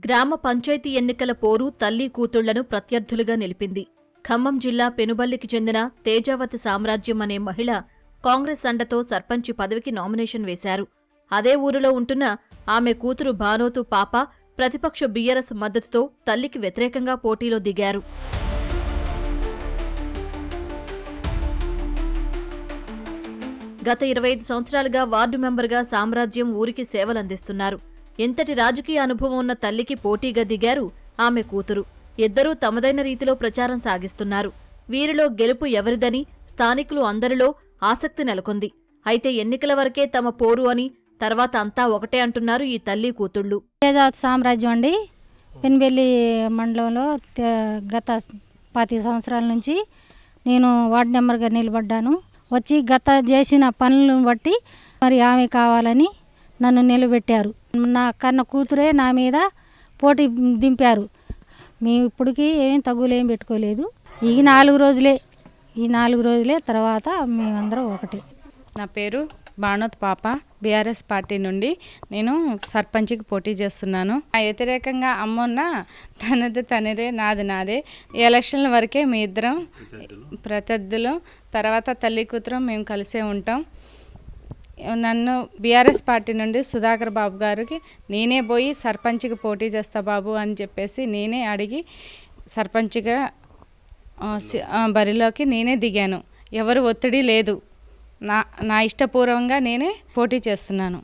గ్రామ పంచాయతీ ఎన్నికల పోరు తల్లి కూతుళ్లను ప్రత్యర్థులుగా నిలిపింది. ఖమ్మం జిల్లా పెనుబల్లికి చెందిన తేజావతి సామ్రాజ్యం అనే మహిళ కాంగ్రెస్ అండతో సర్పంచి పదవికి నామినేషన్ వేశారు. అదే ఊరిలో ఉంటున్న ఆమె కూతురు భానోతు పాప ప్రతిపక్ష బీఆర్ఎస్ మద్దతుతో తల్లికి వ్యతిరేకంగా పోటీలో దిగారు. గత 25 సంవత్సరాలుగా వార్డు మెంబర్గా సామ్రాజ్యం ఊరికి సేవలందిస్తున్నారు. ఎంతటి రాజకీయ అనుభవం ఉన్న తల్లికి పోటీగా దిగారు ఆమె కూతురు. ఇద్దరూ తమదైన రీతిలో ప్రచారం సాగిస్తున్నారు. వీరిలో గెలుపు ఎవరిదని స్థానికులు అందరిలో ఆసక్తి నెలకొంది. అయితే ఎన్నికల వరకే తమ పోరు అని, తర్వాత అంతా ఒకటే అంటున్నారు ఈ తల్లి కూతుళ్లు. తేజావతి సామ్రాజ్యం అండి, పెనుబెల్లి మండలంలో గత 10 సంవత్సరాల నుంచి నేను వార్డు నెంబర్గా నిలబడ్డాను. వచ్చి గత చేసిన పనులను బట్టి మరి ఆమె కావాలని నన్ను నిలబెట్టారు. నా కన్న కూతురే నా మీద పోటీ దింపారు. మేము ఇప్పటికీ ఏం తగ్గులేం పెట్టుకోలేదు. ఈ 4 రోజులే తర్వాత మేమందరం ఒకటే. నా పేరు భానోత్ పాప. బీఆర్ఎస్ పార్టీ నుండి నేను సర్పంచ్కి పోటీ చేస్తున్నాను. వ్యతిరేకంగా అమ్మన్న తనదే నాదే. ఈ ఎలక్షన్ల వరకే మీ ఇద్దరం ప్రత్యర్థులు, తర్వాత తల్లి కూతురు మేము కలిసే ఉంటాం. నన్ను బీఆర్ఎస్ పార్టీ నుండి సుధాకర్ బాబు గారికి నేనే పోయి సర్పంచ్కి పోటీ చేస్తా బాబు అని చెప్పేసి నేనే అడిగి సర్పంచ్గా బరిలోకి నేనే దిగాను. ఎవరు ఒత్తిడి లేదు. నా ఇష్టపూర్వకంగా నేనే పోటీ చేస్తున్నాను.